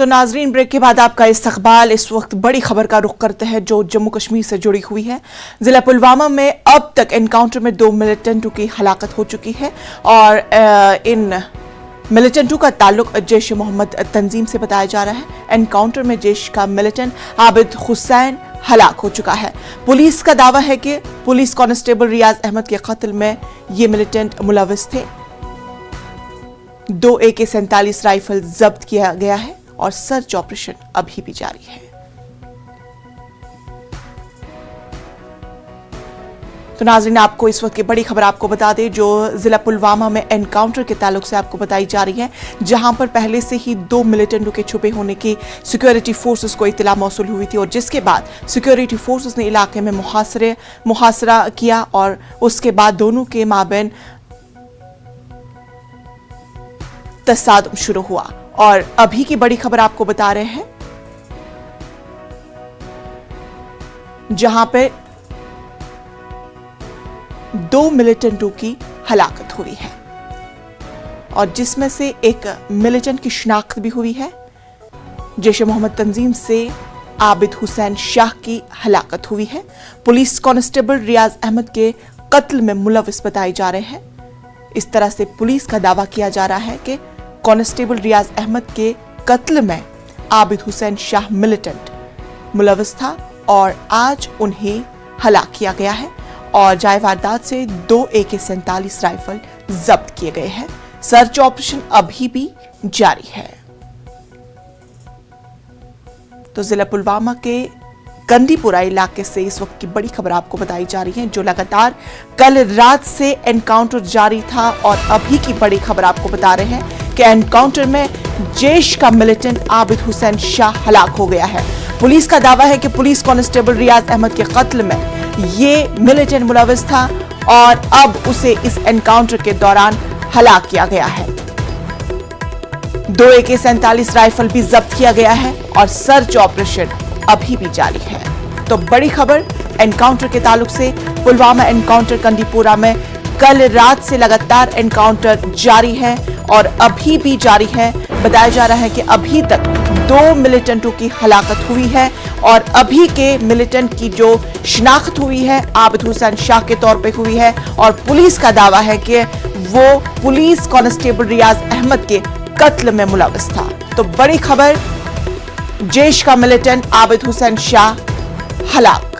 तो नाजरीन, ब्रेक के बाद आपका इस्तकबाल। इस वक्त बड़ी खबर का रुख करते हैं जो जम्मू कश्मीर से जुड़ी हुई है। जिला पुलवामा में अब तक एनकाउंटर में 2 मिलिटेंटों की हलाकत हो चुकी है और इन मिलिटेंटों का ताल्लुक जैश मोहम्मद तंजीम से बताया जा रहा है। एनकाउंटर में जैश का मिलिटेंट आबिद हुसैन हलाक हो चुका है। पुलिस का दावा है कि पुलिस कांस्टेबल रियाज अहमद के कत्ल में ये मिलिटेंट मुलविस थे। 2 AK-47 राइफल जब्त किया गया है और सर्च ऑपरेशन अभी भी जारी है। तो नाज़रीन, आपको इस वक्त की बड़ी खबर आपको बता दें जो जिला पुलवामा में एनकाउंटर के ताल्लुक से आपको बताई जा रही है, जहां पर पहले से ही 2 मिलिटेंटों के छुपे होने की सिक्योरिटी फोर्सेस को इत्तला मौसूल हुई थी और जिसके बाद सिक्योरिटी फोर्सेस ने इलाके में मुहासरा किया और उसके बाद दोनों के माबैन तसादुम शुरू हुआ। और अभी की बड़ी खबर आपको बता रहे हैं जहां पे 2 मिलिटेंटों की हलाकत हुई है और जिसमें से एक मिलिटेंट की शिनाख्त भी हुई है। जैश मोहम्मद तंजीम से आबिद हुसैन शाह की हलाकत हुई है। पुलिस कांस्टेबल रियाज अहमद के कत्ल में मुलविस बताए जा रहे हैं। इस तरह से पुलिस का दावा किया जा रहा है कि कांस्टेबल रियाज अहमद के कत्ल में आबिद हुसैन शाह मिलिटेंट मुलविस था और आज उन्हें हलाक किया गया है और जाए वारदात से 2 AK-47 राइफल जब्त किए गए हैं। सर्च ऑपरेशन अभी भी जारी है। तो जिला पुलवामा के कंदीपुरा इलाके से इस वक्त की बड़ी खबर आपको बताई जा रही है जो लगातार कल रात से एनकाउंटर जारी था और अभी की बड़ी खबर आपको बता रहे हैं कि एनकाउंटर में जैश का मिलिटेंट आबिद हुसैन शाह हलाक हो गया है। पुलिस का दावा है कि पुलिस कांस्टेबल रियाज अहमद के कत्ल में ये मिलिटेंट मुलविस था और अब उसे इस एनकाउंटर के दौरान हलाक किया गया है। 2 AK-47 राइफल भी जब्त किया गया है और सर्च ऑपरेशन अभी भी जारी है। तो बड़ी खबर एनकाउंटर के ताल्लुक से, पुलवामा एनकाउंटर कंदीपुरा में कल रात से लगातार एनकाउंटर जारी है और अभी भी जारी है। बताया जा रहा है कि अभी तक 2 मिलिटेंटों की हलाकत हुई है और अभी के मिलिटेंट की जो शिनाख्त हुई है आबिद हुसैन शाह के तौर पे हुई है और पुलिस का दावा है कि वो पुलिस कांस्टेबल रियाज अहमद के कत्ल में मुलविस था। तो बड़ी खबर, जैश का मिलिटेंट आबिद हुसैन शाह हलाक।